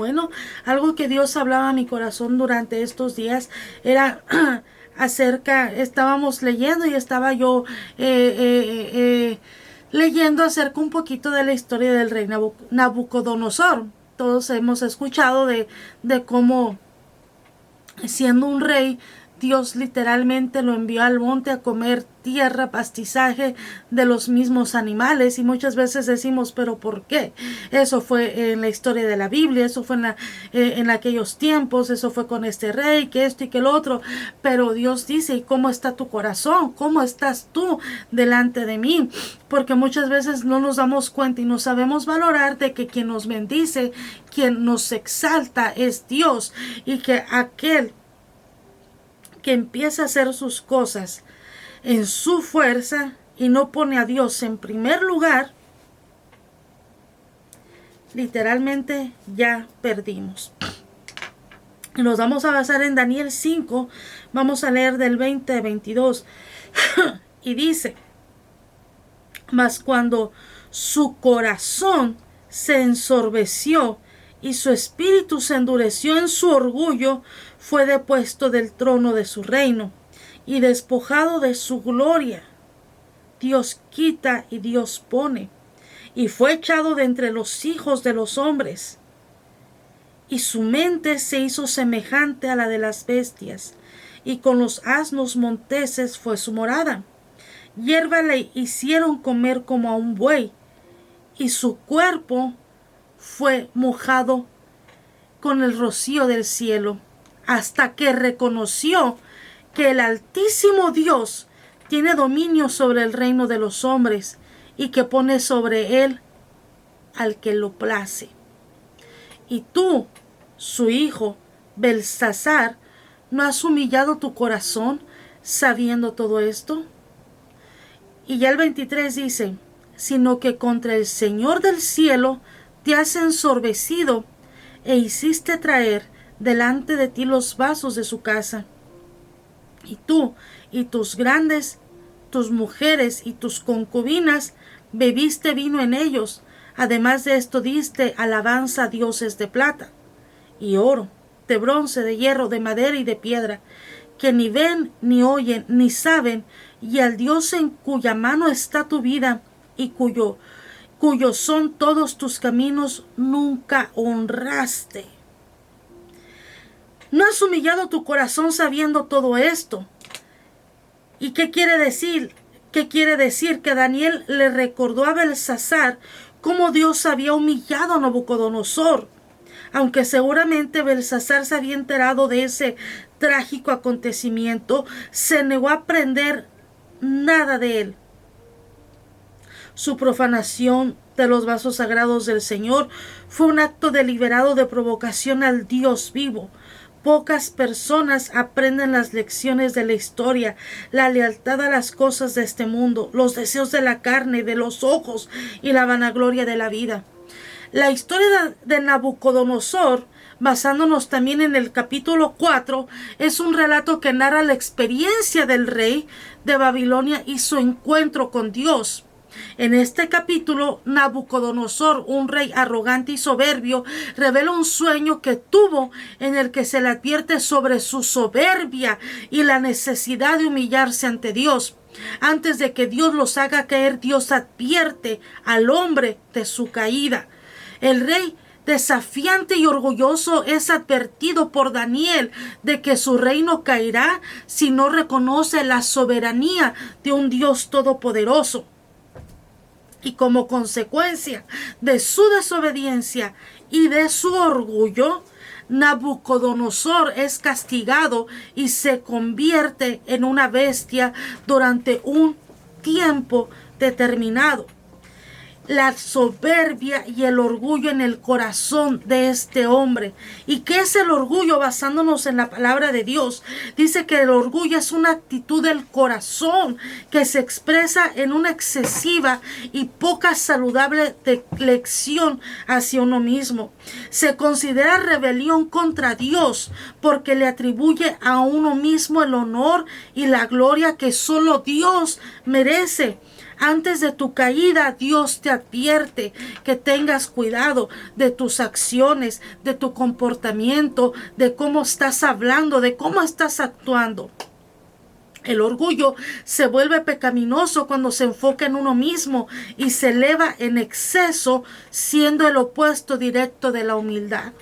Bueno, algo que Dios hablaba a mi corazón durante estos días era estábamos leyendo y estaba yo leyendo acerca un poquito de la historia del rey Nabucodonosor. Todos hemos escuchado de cómo, siendo un rey, Dios literalmente lo envió al monte a comer tierra, pastizaje de los mismos animales, y muchas veces decimos, pero ¿por qué? Eso fue en la historia de la Biblia, eso fue en aquellos tiempos, eso fue con este rey, que esto y que el otro, pero Dios dice, ¿y cómo está tu corazón? ¿Cómo estás tú delante de mí? Porque muchas veces no nos damos cuenta y no sabemos valorar de que quien nos bendice, quien nos exalta es Dios, y que aquel que empieza a hacer sus cosas en su fuerza y no pone a Dios en primer lugar, literalmente ya perdimos. Nos vamos a basar en Daniel 5, vamos a leer del 20 al 22, y dice, mas cuando su corazón se ensorbeció y su espíritu se endureció en su orgullo, fue depuesto del trono de su reino y despojado de su gloria. Dios quita y Dios pone, y fue echado de entre los hijos de los hombres, y su mente se hizo semejante a la de las bestias, y con los asnos monteses fue su morada. Hierba le hicieron comer como a un buey, y su cuerpo fue mojado con el rocío del cielo, hasta que reconoció que el Altísimo Dios tiene dominio sobre el reino de los hombres y que pone sobre él al que lo place. Y tú, su hijo, Belsasar, ¿no has humillado tu corazón sabiendo todo esto? Y ya el 23 dice, sino que contra el Señor del cielo te has ensorbecido e hiciste traer delante de ti los vasos de su casa. Y tú y tus grandes, tus mujeres y tus concubinas, bebiste vino en ellos. Además de esto diste alabanza a dioses de plata y oro, de bronce, de hierro, de madera y de piedra, que ni ven, ni oyen, ni saben, y al Dios en cuya mano está tu vida y cuyos son todos tus caminos, nunca honraste. ¿No has humillado tu corazón sabiendo todo esto? ¿Y qué quiere decir? ¿Qué quiere decir? Que Daniel le recordó a Belsasar cómo Dios había humillado a Nabucodonosor. Aunque seguramente Belsasar se había enterado de ese trágico acontecimiento, se negó a aprender nada de él. Su profanación de los vasos sagrados del Señor fue un acto deliberado de provocación al Dios vivo. Pocas personas aprenden las lecciones de la historia, la lealtad a las cosas de este mundo, los deseos de la carne, de los ojos y la vanagloria de la vida. La historia de Nabucodonosor, basándonos también en el capítulo 4, es un relato que narra la experiencia del rey de Babilonia y su encuentro con Dios. En este capítulo, Nabucodonosor, un rey arrogante y soberbio, revela un sueño que tuvo en el que se le advierte sobre su soberbia y la necesidad de humillarse ante Dios. Antes de que Dios los haga caer, Dios advierte al hombre de su caída. El rey desafiante y orgulloso es advertido por Daniel de que su reino caerá si no reconoce la soberanía de un Dios todopoderoso. Y como consecuencia de su desobediencia y de su orgullo, Nabucodonosor es castigado y se convierte en una bestia durante un tiempo determinado. La soberbia y el orgullo en el corazón de este hombre. ¿Y qué es el orgullo? Basándonos en la palabra de Dios, dice que el orgullo es una actitud del corazón que se expresa en una excesiva y poca saludable lección hacia uno mismo. Se considera rebelión contra Dios porque le atribuye a uno mismo el honor y la gloria que solo Dios merece. Antes de tu caída, Dios te advierte que tengas cuidado de tus acciones, de tu comportamiento, de cómo estás hablando, de cómo estás actuando. El orgullo se vuelve pecaminoso cuando se enfoca en uno mismo y se eleva en exceso, siendo el opuesto directo de la humildad.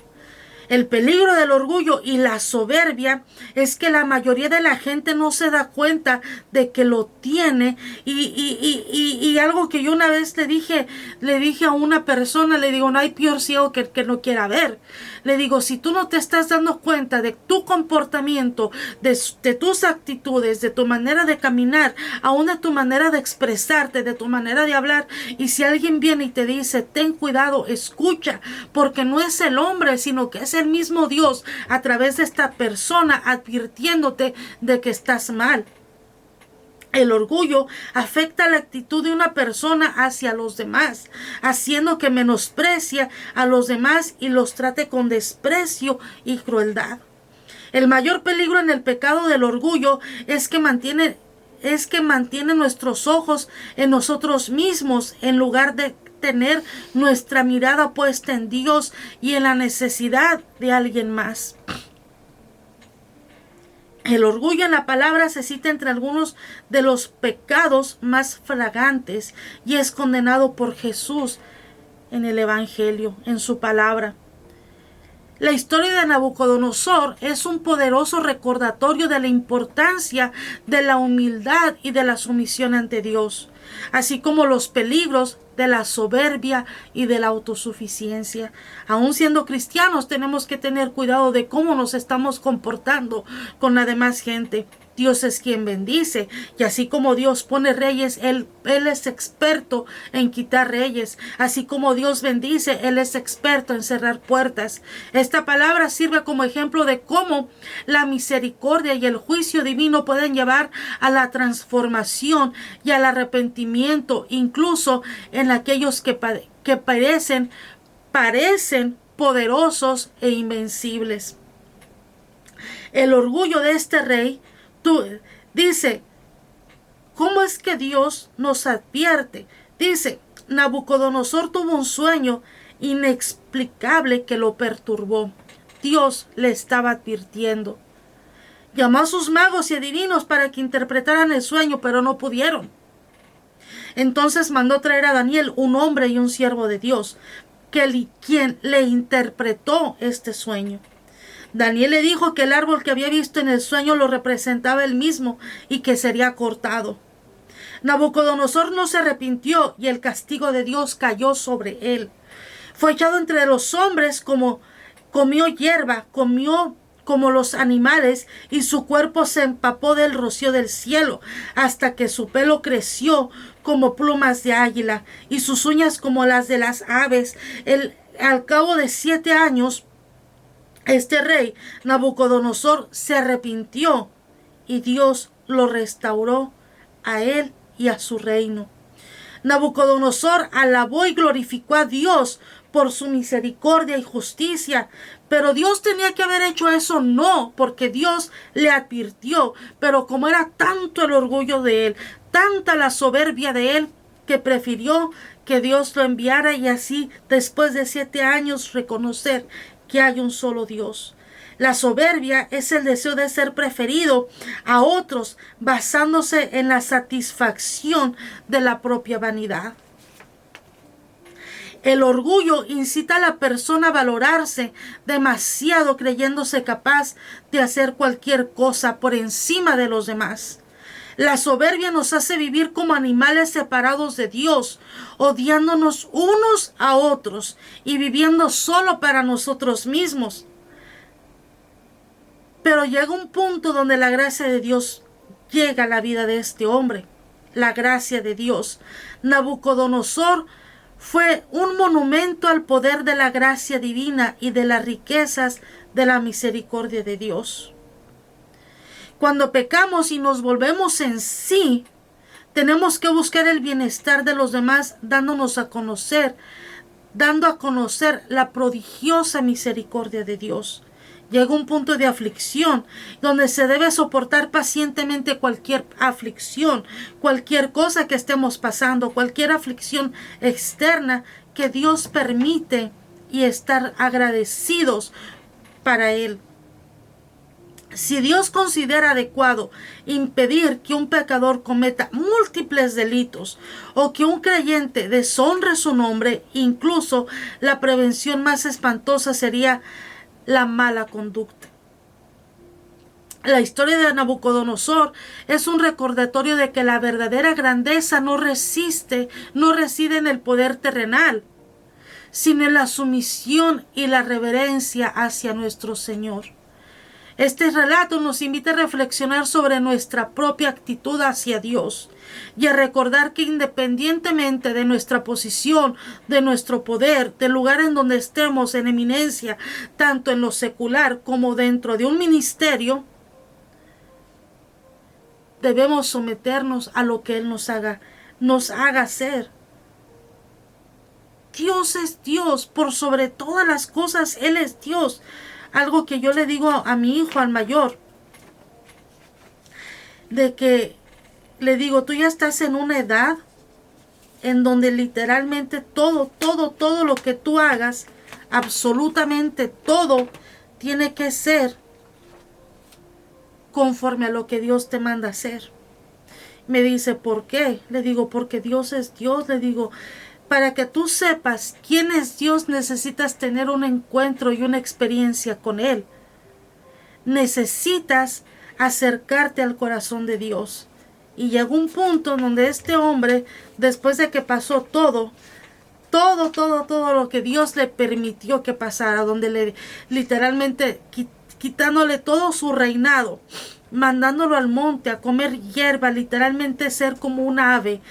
El peligro del orgullo y la soberbia es que la mayoría de la gente no se da cuenta de que lo tiene. Y algo que yo una vez le dije a una persona, le digo, no hay peor ciego que el que no quiera ver. Le digo, si tú no te estás dando cuenta de tu comportamiento, de tus actitudes, de tu manera de caminar, aún de tu manera de expresarte, de tu manera de hablar, y si alguien viene y te dice, ten cuidado, escucha, porque no es el hombre, sino que es el mismo Dios a través de esta persona advirtiéndote de que estás mal. El orgullo afecta la actitud de una persona hacia los demás, haciendo que menosprecia a los demás y los trate con desprecio y crueldad. El mayor peligro en el pecado del orgullo es que mantiene nuestros ojos en nosotros mismos en lugar de tener nuestra mirada puesta en Dios y en la necesidad de alguien más. El orgullo en la palabra se cita entre algunos de los pecados más flagrantes y es condenado por Jesús en el Evangelio, en su palabra. La historia de Nabucodonosor es un poderoso recordatorio de la importancia de la humildad y de la sumisión ante Dios, así como los peligros de la soberbia y de la autosuficiencia. Aún siendo cristianos, tenemos que tener cuidado de cómo nos estamos comportando con la demás gente. Dios es quien bendice, y así como Dios pone reyes, Él es experto en quitar reyes. Así como Dios bendice, Él es experto en cerrar puertas. Esta palabra sirve como ejemplo de cómo la misericordia y el juicio divino pueden llevar a la transformación y al arrepentimiento, incluso en aquellos que parecen poderosos e invencibles. El orgullo de este rey dice, ¿cómo es que Dios nos advierte? Dice, Nabucodonosor tuvo un sueño inexplicable que lo perturbó. Dios le estaba advirtiendo. Llamó a sus magos y adivinos para que interpretaran el sueño, pero no pudieron. Entonces mandó traer a Daniel, un hombre y un siervo de Dios, quien le interpretó este sueño. Daniel le dijo que el árbol que había visto en el sueño lo representaba él mismo y que sería cortado. Nabucodonosor no se arrepintió y el castigo de Dios cayó sobre él. Fue echado entre los hombres como comió hierba, comió como los animales y su cuerpo se empapó del rocío del cielo hasta que su pelo creció como plumas de águila y sus uñas como las de las aves. Al cabo de 7 años, este rey Nabucodonosor se arrepintió y Dios lo restauró a él y a su reino. Nabucodonosor alabó y glorificó a Dios por su misericordia y justicia, pero Dios tenía que haber hecho eso, no, porque Dios le advirtió, pero como era tanto el orgullo de él, tanta la soberbia de él, que prefirió que Dios lo enviara y así después de 7 años reconocer que hay un solo Dios. La soberbia es el deseo de ser preferido a otros basándose en la satisfacción de la propia vanidad. El orgullo incita a la persona a valorarse demasiado creyéndose capaz de hacer cualquier cosa por encima de los demás. La soberbia nos hace vivir como animales separados de Dios, odiándonos unos a otros y viviendo solo para nosotros mismos. Pero llega un punto donde la gracia de Dios llega a la vida de este hombre. La gracia de Dios. Nabucodonosor fue un monumento al poder de la gracia divina y de las riquezas de la misericordia de Dios. Cuando pecamos y nos volvemos en sí, tenemos que buscar el bienestar de los demás, dando a conocer la prodigiosa misericordia de Dios. Llega un punto de aflicción donde se debe soportar pacientemente cualquier aflicción, cualquier cosa que estemos pasando, cualquier aflicción externa que Dios permite y estar agradecidos para Él. Si Dios considera adecuado impedir que un pecador cometa múltiples delitos o que un creyente deshonre su nombre, incluso la prevención más espantosa sería la mala conducta. La historia de Nabucodonosor es un recordatorio de que la verdadera grandeza no reside en el poder terrenal, sino en la sumisión y la reverencia hacia nuestro Señor. Este relato nos invita a reflexionar sobre nuestra propia actitud hacia Dios y a recordar que independientemente de nuestra posición, de nuestro poder, del lugar en donde estemos en eminencia, tanto en lo secular como dentro de un ministerio, debemos someternos a lo que Él nos haga hacer. Dios es Dios, por sobre todas las cosas Él es Dios. Algo que yo le digo a mi hijo, al mayor, de que le digo, tú ya estás en una edad en donde literalmente todo lo que tú hagas, absolutamente todo, tiene que ser conforme a lo que Dios te manda hacer. Me dice, ¿por qué? Le digo, porque Dios es Dios. Le digo, para que tú sepas quién es Dios, necesitas tener un encuentro y una experiencia con Él. Necesitas acercarte al corazón de Dios. Y llegó un punto donde este hombre, después de que pasó todo lo que Dios le permitió que pasara, donde le literalmente quitándole todo su reinado, mandándolo al monte a comer hierba, literalmente ser como un ave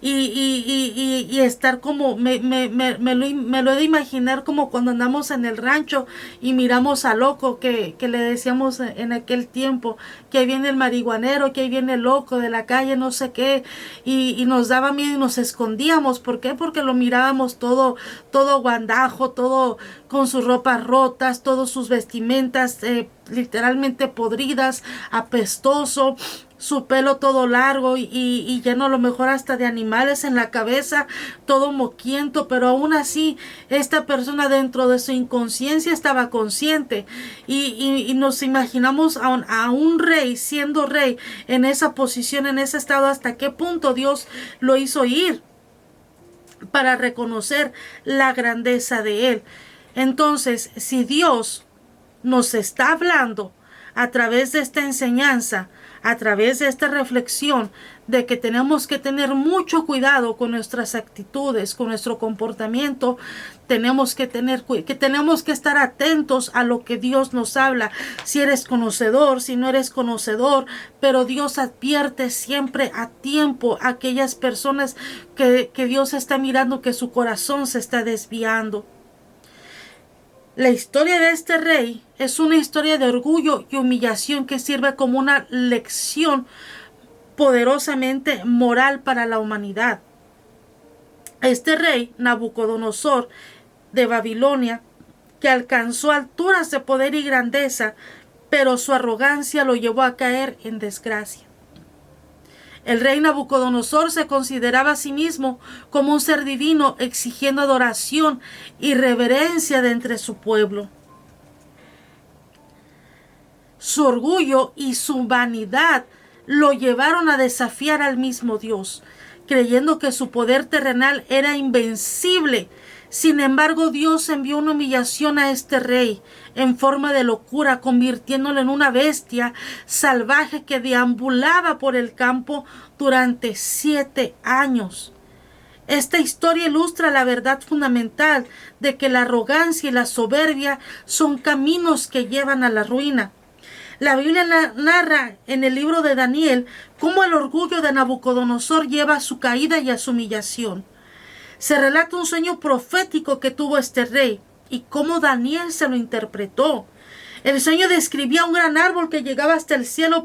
y estar como, me lo he de imaginar como cuando andamos en el rancho y miramos al loco que le decíamos en aquel tiempo, que ahí viene el marihuanero, que ahí viene el loco de la calle, no sé qué, y nos daba miedo y nos escondíamos. ¿Por qué? Porque lo mirábamos todo guandajo, todo con sus ropas rotas, todas sus vestimentas literalmente podridas, apestoso, su pelo todo largo y lleno a lo mejor hasta de animales en la cabeza, todo moquiento, pero aún así esta persona dentro de su inconsciencia estaba consciente y nos imaginamos a un rey siendo rey en esa posición, en ese estado, hasta qué punto Dios lo hizo ir para reconocer la grandeza de Él. Entonces, si Dios nos está hablando a través de esta enseñanza, a través de esta reflexión, de que tenemos que tener mucho cuidado con nuestras actitudes, con nuestro comportamiento, tenemos que estar atentos a lo que Dios nos habla, si eres conocedor, si no eres conocedor, pero Dios advierte siempre a tiempo a aquellas personas que Dios está mirando que su corazón se está desviando. La historia de este rey es una historia de orgullo y humillación que sirve como una lección poderosamente moral para la humanidad. Este rey, Nabucodonosor de Babilonia, que alcanzó alturas de poder y grandeza, pero su arrogancia lo llevó a caer en desgracia. El rey Nabucodonosor se consideraba a sí mismo como un ser divino, exigiendo adoración y reverencia de entre su pueblo. Su orgullo y su vanidad lo llevaron a desafiar al mismo Dios, creyendo que su poder terrenal era invencible. Sin embargo, Dios envió una humillación a este rey en forma de locura, convirtiéndolo en una bestia salvaje que deambulaba por el campo durante 7 años. Esta historia ilustra la verdad fundamental de que la arrogancia y la soberbia son caminos que llevan a la ruina. La Biblia narra en el libro de Daniel cómo el orgullo de Nabucodonosor lleva a su caída y a su humillación. Se relata un sueño profético que tuvo este rey y cómo Daniel se lo interpretó. El sueño describía un gran árbol que llegaba hasta el cielo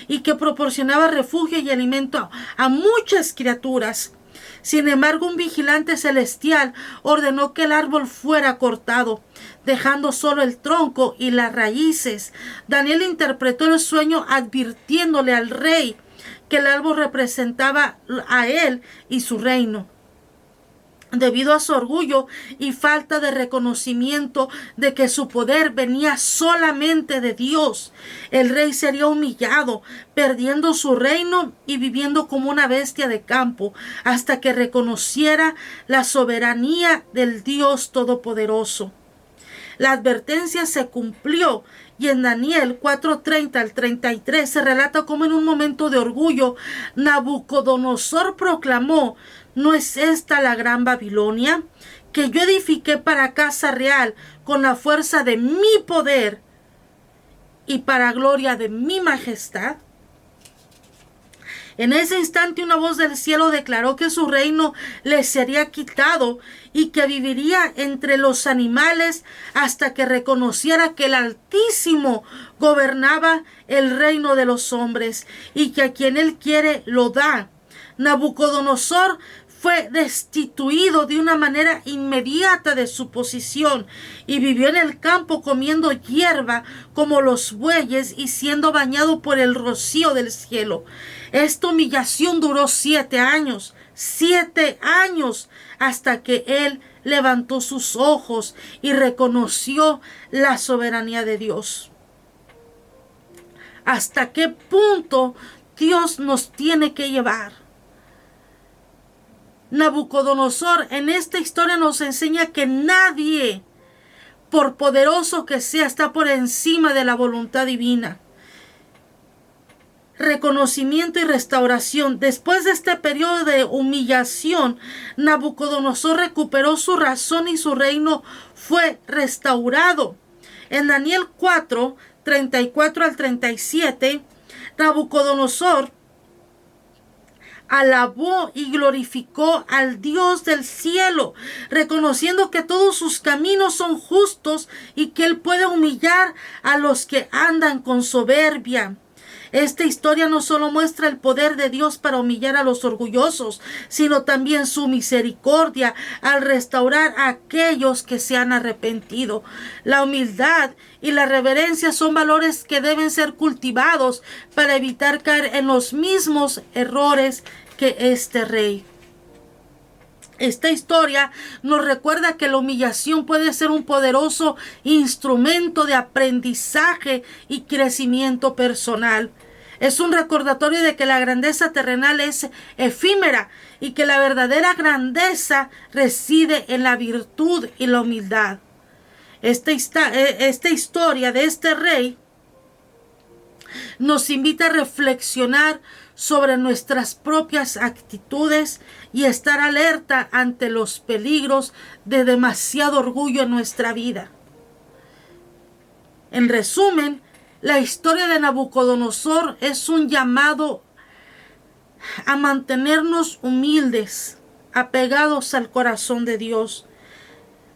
y que proporcionaba refugio y alimento a muchas criaturas. Sin embargo, un vigilante celestial ordenó que el árbol fuera cortado. dejando solo el tronco y las raíces. Daniel interpretó el sueño advirtiéndole al rey que el árbol representaba a él y su reino. Debido a su orgullo y falta de reconocimiento de que su poder venía solamente de Dios, el rey sería humillado, perdiendo su reino y viviendo como una bestia de campo, hasta que reconociera la soberanía del Dios Todopoderoso. La advertencia se cumplió y en Daniel 4:30 al 33 se relata cómo en un momento de orgullo Nabucodonosor proclamó: ¿no es esta la gran Babilonia, que yo edifiqué para casa real con la fuerza de mi poder y para gloria de mi majestad? En ese instante una voz del cielo declaró que su reino le sería quitado y que viviría entre los animales hasta que reconociera que el Altísimo gobernaba el reino de los hombres y que a quien él quiere lo da. Nabucodonosor fue destituido de una manera inmediata de su posición y vivió en el campo comiendo hierba como los bueyes y siendo bañado por el rocío del cielo. Esta humillación duró 7 años, 7 años, hasta que él levantó sus ojos y reconoció la soberanía de Dios. ¿Hasta qué punto Dios nos tiene que llevar? Nabucodonosor en esta historia nos enseña que nadie, por poderoso que sea, está por encima de la voluntad divina. Reconocimiento y restauración. Después de este periodo de humillación, Nabucodonosor recuperó su razón y su reino fue restaurado. En Daniel 4:34 al 37, Nabucodonosor alabó y glorificó al Dios del cielo, reconociendo que todos sus caminos son justos y que él puede humillar a los que andan con soberbia. Esta historia no solo muestra el poder de Dios para humillar a los orgullosos, sino también su misericordia al restaurar a aquellos que se han arrepentido. La humildad y la reverencia son valores que deben ser cultivados para evitar caer en los mismos errores que este rey. Esta historia nos recuerda que la humillación puede ser un poderoso instrumento de aprendizaje y crecimiento personal. Es un recordatorio de que la grandeza terrenal es efímera y que la verdadera grandeza reside en la virtud y la humildad. Esta historia de este rey nos invita a reflexionar sobre nuestras propias actitudes y estar alerta ante los peligros de demasiado orgullo en nuestra vida. En resumen, la historia de Nabucodonosor es un llamado a mantenernos humildes, apegados al corazón de Dios,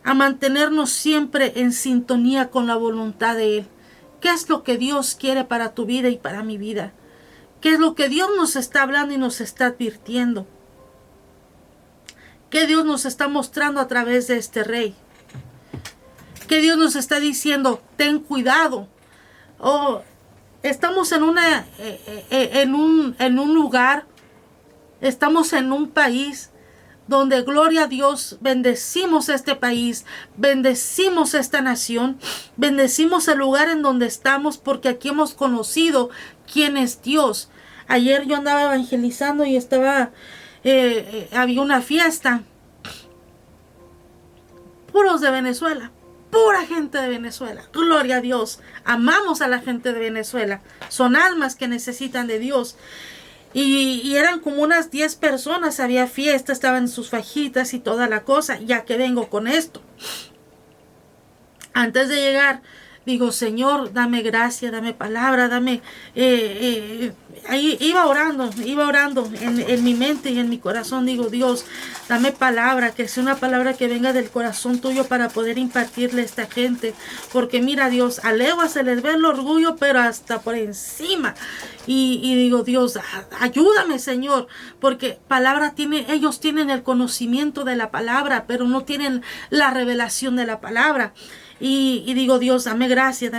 a mantenernos siempre en sintonía con la voluntad de Él. ¿Qué es lo que Dios quiere para tu vida y para mi vida? ¿Qué es lo que Dios nos está hablando y nos está advirtiendo? ¿Qué Dios nos está mostrando a través de este rey? ¿Qué Dios nos está diciendo? Ten cuidado. Estamos en un lugar, estamos en un país donde, gloria a Dios, bendecimos este país, bendecimos esta nación, bendecimos el lugar en donde estamos, porque aquí hemos conocido quién es Dios. Ayer yo andaba evangelizando y había una fiesta, puros de Venezuela, pura gente de Venezuela. Gloria a Dios, amamos a la gente de Venezuela, son almas que necesitan de Dios. Y eran como unas 10 personas, había fiesta, estaban en sus fajitas y toda la cosa. Ya que vengo con esto, antes de llegar, digo: Señor, dame gracia, dame palabra, dame... Ahí iba orando en mi mente y en mi corazón. Digo: Dios, dame palabra, que sea una palabra que venga del corazón tuyo para poder impartirle a esta gente. Porque mira, Dios, a leguas se les ve el orgullo, pero hasta por encima. Y digo: Dios, ayúdame, Señor, porque ellos tienen el conocimiento de la palabra, pero no tienen la revelación de la palabra. y digo, Dios, dame gracia,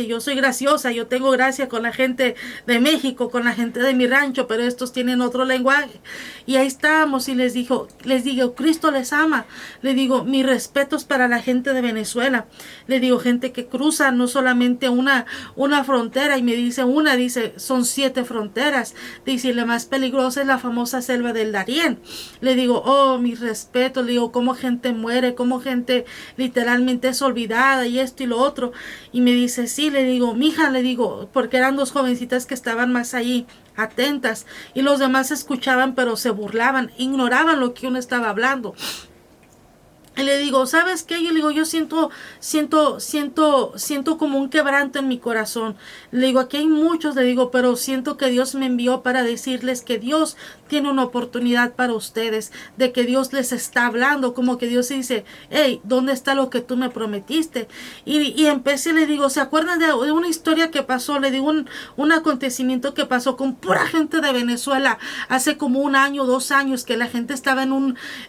yo soy graciosa, yo tengo gracia con la gente de México, con la gente de mi rancho, pero estos tienen otro lenguaje. Y ahí estábamos y les digo, Cristo les ama. Le digo, mis respetos para la gente de Venezuela. Le digo, gente que cruza no solamente una frontera, y me dice son 7 fronteras. Dice, y la más peligrosa es la famosa selva del Darién. Le digo, oh, mis respetos. Le digo, cómo gente muere, cómo gente literalmente es olvidada y esto y lo otro. Y me dice, sí. Le digo, mija, le digo, porque eran 2 jovencitas que estaban más allí atentas, y los demás escuchaban pero se burlaban, ignoraban lo que uno estaba hablando. Y le digo, ¿sabes qué? Yo le digo, yo siento como un quebranto en mi corazón. Le digo, aquí hay muchos, le digo, pero siento que Dios me envió para decirles que Dios tiene una oportunidad para ustedes, de que Dios les está hablando, como que Dios dice, hey, ¿dónde está lo que tú me prometiste? Y empecé, le digo, ¿se acuerdan de una historia que pasó? Le digo, un acontecimiento que pasó con pura gente de Venezuela hace como 1 año, 2 años, que la gente estaban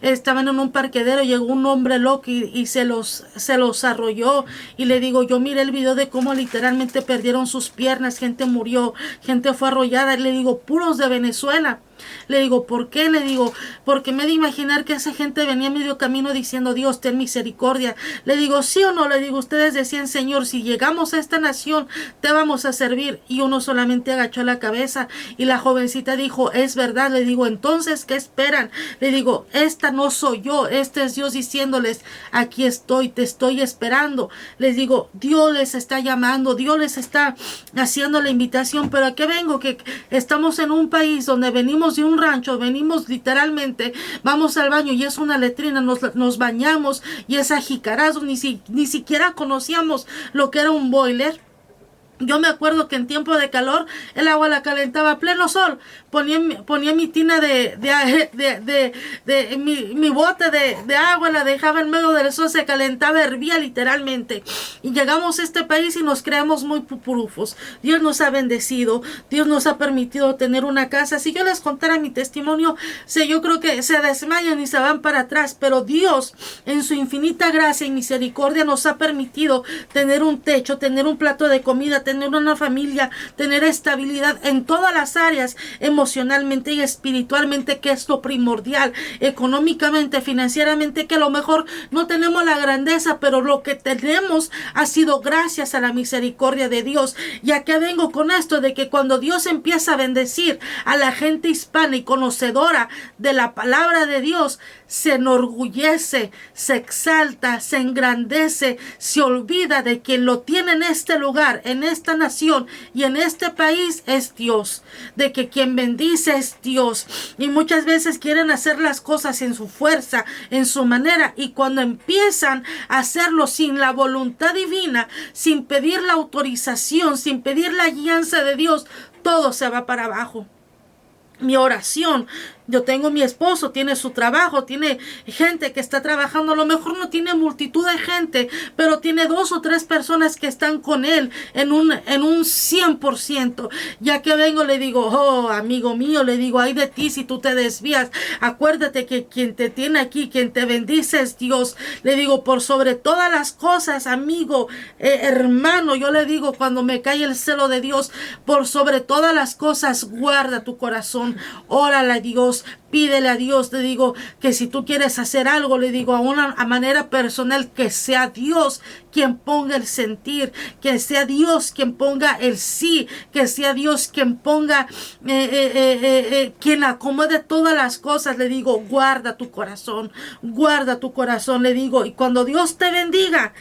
en un parquedero, llegó un hombre loco y se los arrolló. Y le digo, yo miré el video de cómo literalmente perdieron sus piernas, gente murió, gente fue arrollada. Y le digo, puros de Venezuela. Le digo, ¿por qué? Le digo, porque me he de imaginar que esa gente venía a medio camino diciendo, Dios, ten misericordia. Le digo, ¿sí o no? Le digo, ustedes decían, Señor, si llegamos a esta nación, te vamos a servir. Y uno solamente agachó la cabeza, y la jovencita dijo, es verdad. Le digo, entonces, ¿qué esperan? Le digo, esta no soy yo, este es Dios diciéndoles, aquí estoy, te estoy esperando. Les digo, Dios les está llamando, Dios les está haciendo la invitación. Pero ¿a qué vengo? Que estamos en un país donde venimos de un rancho, venimos literalmente, vamos al baño y es una letrina, nos bañamos y es ajicarazo, ni siquiera conocíamos lo que era un boiler. Yo me acuerdo que en tiempo de calor el agua la calentaba a pleno sol. Ponía mi tina mi bote de agua, la dejaba en medio del sol, se calentaba, hervía literalmente. Y llegamos a este país y nos creemos muy pupurufos. Dios nos ha bendecido, Dios nos ha permitido tener una casa. Si yo les contara mi testimonio, yo creo que se desmayan y se van para atrás. Pero Dios, en su infinita gracia y misericordia, nos ha permitido tener un techo, tener un plato de comida, tener una familia, tener estabilidad en todas las áreas, emocionalmente y espiritualmente, que es lo primordial, económicamente, financieramente, que a lo mejor no tenemos la grandeza, pero lo que tenemos ha sido gracias a la misericordia de Dios. Ya que vengo con esto de que cuando Dios empieza a bendecir a la gente hispana y conocedora de la palabra de Dios, se enorgullece, se exalta, se engrandece, se olvida de quien lo tiene en este lugar, en esta nación y en este país es Dios, de que quien bendice es Dios. Y muchas veces quieren hacer las cosas en su fuerza, en su manera, y cuando empiezan a hacerlo sin la voluntad divina, sin pedir la autorización, sin pedir la guianza de Dios, todo se va para abajo. Mi oración, yo tengo mi esposo, tiene su trabajo, tiene gente que está trabajando, a lo mejor no tiene multitud de gente, pero tiene 2 o 3 personas que están con él en un 100%. Ya que vengo, le digo, oh, amigo mío, le digo, ay de ti si tú te desvías. Acuérdate que quien te tiene aquí, quien te bendice es Dios. Le digo, por sobre todas las cosas, amigo, hermano, yo le digo, cuando me cae el celo de Dios, por sobre todas las cosas, guarda tu corazón, órale a Dios, pídele a Dios. Le digo que si tú quieres hacer algo, le digo a manera personal, que sea Dios quien ponga el sentir, que sea Dios quien ponga el sí, que sea Dios quien ponga, quien acomode todas las cosas. Le digo, guarda tu corazón, le digo, y cuando Dios te bendiga,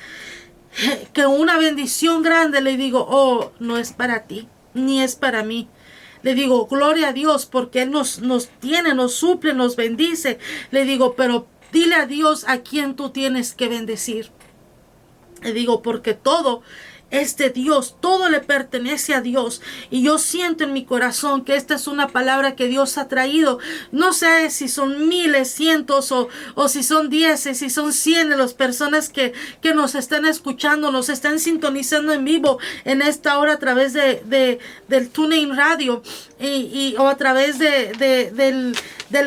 que una bendición grande, le digo, oh, no es para ti, ni es para mí. Le digo, gloria a Dios, porque Él nos tiene, nos suple, nos bendice. Le digo, pero dile a Dios a quien tú tienes que bendecir. Le digo, porque todo es de Dios, todo le pertenece a Dios. Y yo siento en mi corazón que esta es una palabra que Dios ha traído. No sé si son miles, cientos o si son 10, si son 100 de las personas que nos están escuchando, nos están sintonizando en vivo en esta hora a través del TuneIn Radio o a través del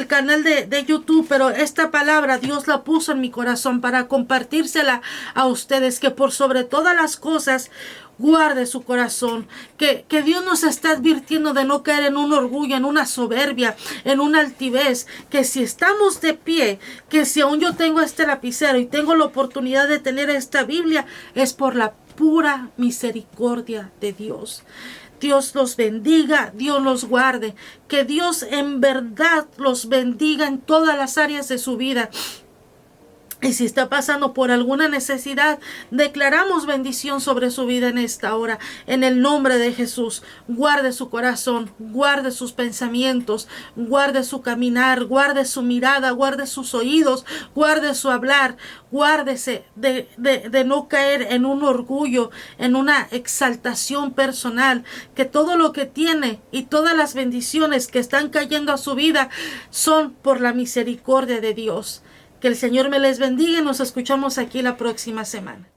canal de YouTube. Pero esta palabra Dios la puso en mi corazón para compartírsela a ustedes, que por sobre todas las cosas guarde su corazón, que Dios nos está advirtiendo de no caer en un orgullo, en una soberbia, en una altivez, que si estamos de pie, que si aún yo tengo este lapicero y tengo la oportunidad de tener esta Biblia, es por la pura misericordia de Dios. Dios los bendiga, Dios los guarde, que Dios en verdad los bendiga en todas las áreas de su vida. Y si está pasando por alguna necesidad, declaramos bendición sobre su vida en esta hora. En el nombre de Jesús, guarde su corazón, guarde sus pensamientos, guarde su caminar, guarde su mirada, guarde sus oídos, guarde su hablar. Guárdese de no caer en un orgullo, en una exaltación personal. Que todo lo que tiene y todas las bendiciones que están cayendo a su vida son por la misericordia de Dios. Que el Señor me les bendiga y nos escuchamos aquí la próxima semana.